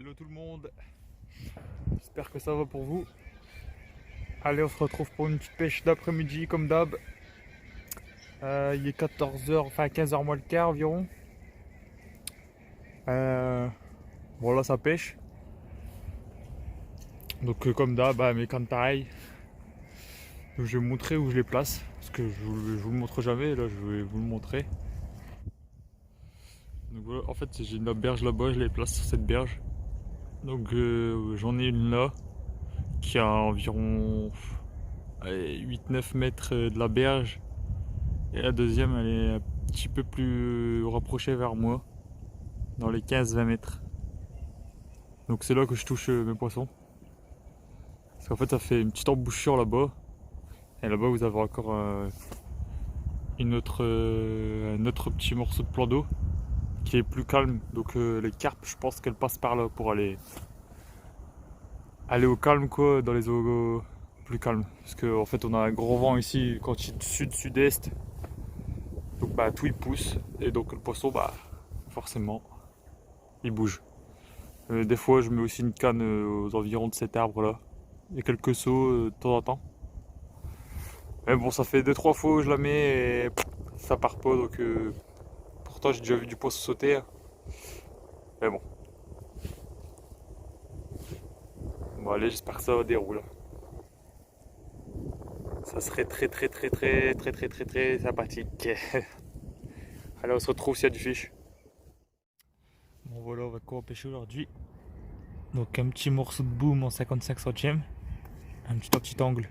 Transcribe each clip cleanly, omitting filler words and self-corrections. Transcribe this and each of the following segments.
Hello tout le monde, j'espère que ça va pour vous. Allez, on se retrouve pour une petite pêche d'après-midi comme d'hab. Il est 14h, enfin 15h moins le quart environ. Bon là ça pêche. Donc comme d'hab, mes cannes pareil. Je vais vous montrer où je les place. Parce que je vous le montre jamais, là je vais vous le montrer. Donc voilà, en fait j'ai une berge là-bas, je les place sur cette berge. Donc j'en ai une là, qui a environ 8-9 mètres de la berge. Et la deuxième, elle est un petit peu plus rapprochée vers moi, dans les 15-20 mètres. Donc c'est là que je touche mes poissons. Parce qu'en fait, ça fait une petite embouchure là-bas. Et là-bas, vous avez encore un autre petit morceau de plan d'eau qui est plus calme. Donc les carpes, je pense qu'elles passent par là pour aller au calme, quoi, dans les eaux plus calmes. Parce qu'en fait, on a un gros vent ici quand il est sud-sud-est. Donc tout il pousse. Et donc le poisson, forcément, il bouge. Des fois, je mets aussi une canne aux environs de cet arbre là. Il y a quelques sauts de temps en temps. Mais bon, ça fait 2-3 fois que je la mets et ça part pas. Donc, pourtant, j'ai déjà vu du poisson sauter, hein. Mais bon. Bon, allez, j'espère que ça va dérouler. Ça serait très sympathique. Allez, on se retrouve s'il y a du fiche. Bon, voilà, on va quoi pêcher aujourd'hui. Donc, un petit morceau de boom en 55 centièmes. Un petit angle.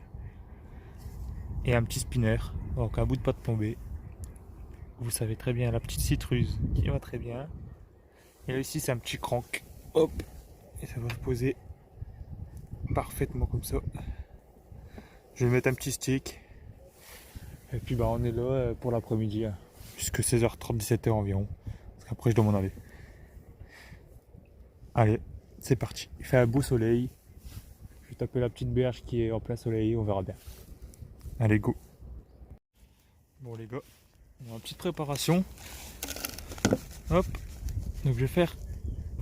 Et un petit spinner, donc un bout de pâte plombée. Vous savez très bien, la petite citruse qui va très bien. Et là ici c'est un petit crank, hop, et ça va se poser parfaitement comme ça. Je vais mettre un petit stick. Et puis on est là pour l'après-midi, hein, jusque 16h30, 17h environ. Parce qu'après je dois m'en aller. Allez, c'est parti. Il fait un beau soleil. Je vais taper la petite berge qui est en plein soleil, on verra bien. Allez, go. Bon les gars, on a une petite préparation. Hop. Donc je vais faire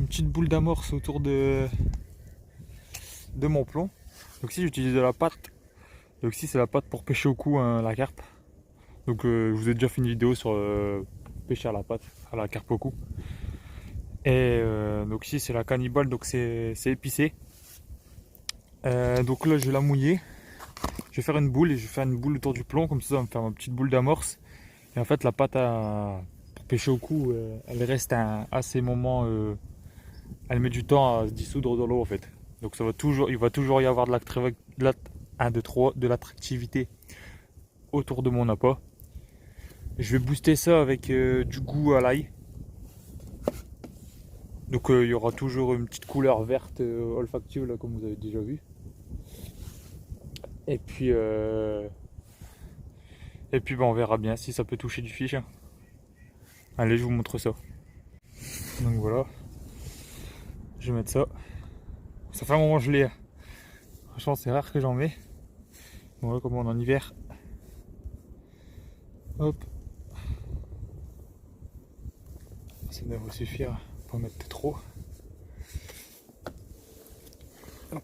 une petite boule d'amorce autour de mon plomb. Donc ici j'utilise de la pâte. Donc ici c'est la pâte pour pêcher au cou, hein, la carpe. Donc je vous ai déjà fait une vidéo sur pêcher à la pâte, à la carpe au cou. Et donc ici c'est la cannibale, donc c'est épicé. Donc là je vais la mouiller. Je vais faire une boule et je vais faire une boule autour du plomb, comme ça va me faire une petite boule d'amorce. Et en fait la pâte pour pêcher au cou, elle reste à ces moments, elle met du temps à se dissoudre dans l'eau en fait. Donc il va toujours y avoir de l'attractivité autour de mon appât. Je vais booster ça avec du goût à l'ail. Donc il y aura toujours une petite couleur verte olfactive là, comme vous avez déjà vu. Et puis on verra bien si ça peut toucher du fiche, hein. Allez, je vous montre ça. Donc voilà. Je vais mettre ça. Ça fait un moment que je l'ai. Franchement c'est rare que j'en mets. Voilà comme on est en hiver. Hop. Ça devrait suffire, pas mettre trop. Hop.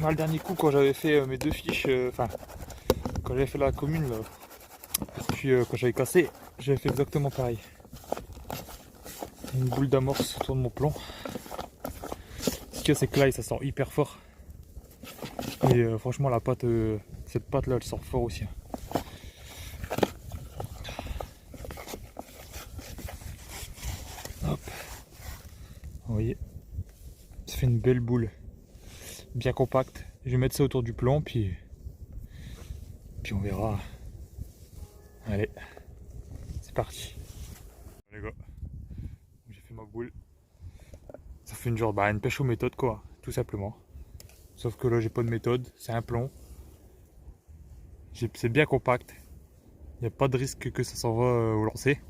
Moi, le dernier coup quand j'avais fait mes deux fiches, quand j'avais fait la commune là, et puis quand j'avais cassé, j'avais fait exactement pareil. Une boule d'amorce autour de mon plomb. Ce qu'il y a c'est que là ça sort hyper fort. Et franchement la pâte, cette pâte là elle sort fort aussi. Hop. Vous voyez, ça fait une belle boule. Bien compacte. Je vais mettre ça autour du plomb puis on verra. Allez, c'est parti. Les gars, j'ai fait ma boule. Ça fait une pêche aux méthodes quoi, tout simplement. Sauf que là j'ai pas de méthode, c'est un plomb. C'est bien compact. Il n'y a pas de risque que ça s'en va au lancer.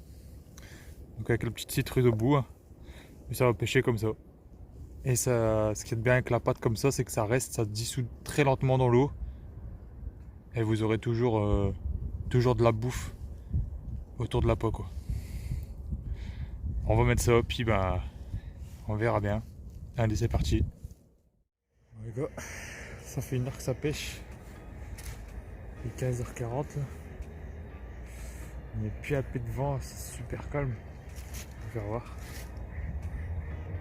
Donc avec la petite citruse au bout, hein, et ça va pêcher comme ça. Et ça, ce qui est bien avec la pâte comme ça, c'est que ça se dissout très lentement dans l'eau. Et vous aurez toujours toujours de la bouffe autour de la peau quoi. On va mettre ça puis bah on verra bien. Allez c'est parti. Les gars, ça fait 1 heure que ça pêche. Il est 15h40 là. Il n'y a plus un peu de vent, c'est super calme. On va voir.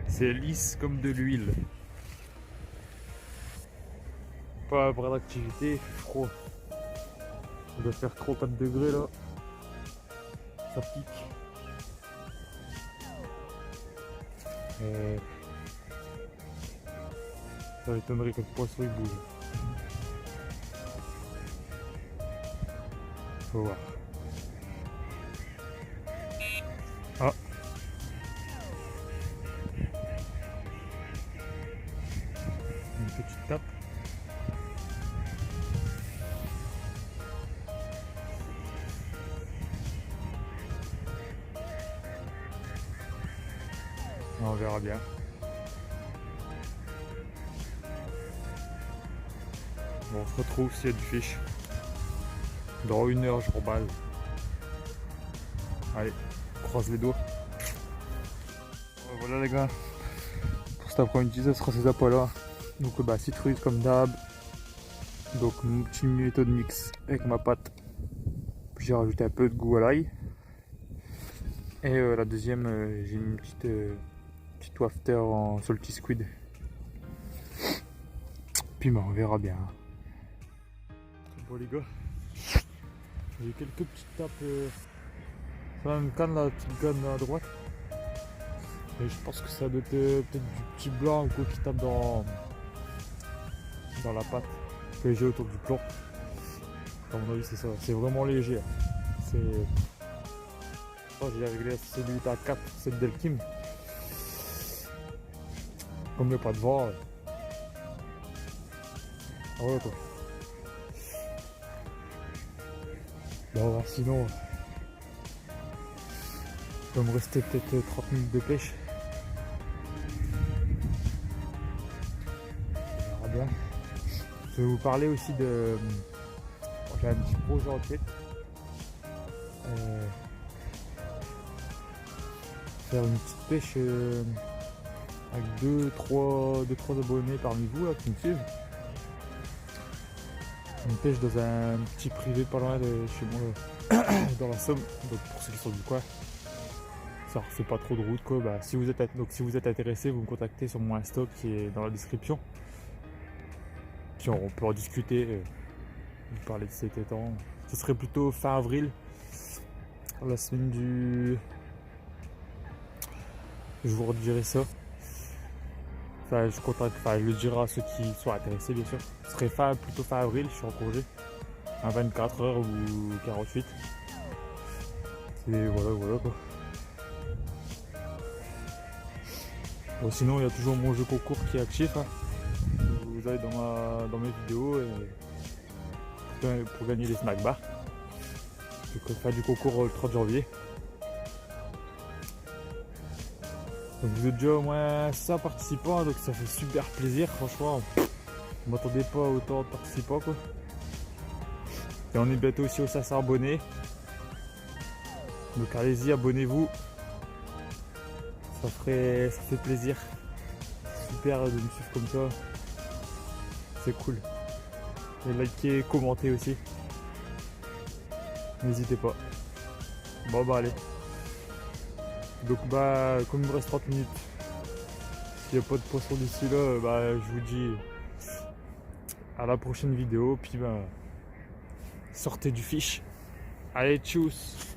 C'est lisse comme de l'huile. Pas vraie d'activité, il fait froid. Il doit faire 34 degrés là. Ça pique. Ça m'étonnerait que le poisson il bouge. Faut voir. Ah. Une petite tape. On verra bien. Bon, on se retrouve s'il y a du fish. Dans 1 heure, je remballe. Allez, croise les doigts. Voilà les gars. Pour cet après-midi, ce sera ces appâts là. Donc bah citrouille comme d'hab. Donc mon petit méthode mix avec ma pâte. Puis j'ai rajouté un peu de goût à l'ail. Et la deuxième, j'ai mis une petite wafter en salty squid. Puis bah on verra bien. Bon les gars, j'ai quelques petites tapes. Ça une canne là, petite canne à droite. Et je pense que ça doit être peut-être du petit blanc ou quoi qui tape dans la pâte que j'ai autour du plomb. À mon avis c'est ça, c'est vraiment léger. C'est. J'ai réglé celui à 4, c'est Delkim. Comme il n'y a pas de vent. Ah ouais quoi. Bon, sinon, il va me rester peut-être 30 minutes de pêche. On verra bien. Je vais vous parler aussi de. J'ai un petit projet en tête. Faire une petite pêche avec 2-3 abonnés parmi vous là, qui me suivent. Une pêche dans un petit privé pas loin de chez moi dans la Somme. Donc pour ceux qui sont du coin, ça refait pas trop de route quoi. Bah, si vous êtes intéressé, vous me contactez sur mon Insta qui est dans la description. Puis on peut en discuter, vous parler de cet étang. Ce serait plutôt fin avril, la semaine du. Je vous redirai ça. Enfin, je le dirai à ceux qui sont intéressés bien sûr. Ce serait plutôt fin avril, je suis en congé. À 24 heures ou 48. Et voilà quoi. Bon, sinon il y a toujours mon jeu concours qui est actif. Hein. Vous allez dans mes vidéos pour gagner les snack bars. Donc on fait du concours le 30 janvier. Donc vous êtes déjà au moins 100 participants, donc ça fait super plaisir, franchement. Je m'attendais pas à autant de participants quoi. Et on est bientôt aussi aux 500 abonnés. Donc allez-y, abonnez-vous. Ça fait plaisir. Super de me suivre comme ça. C'est cool. Et likez, commentez aussi. N'hésitez pas. Bon bah allez. Donc bah comme il me reste 30 minutes, s'il n'y a pas de poisson d'ici là, bah je vous dis à la prochaine vidéo, puis bah sortez du fish. Allez, tchuss.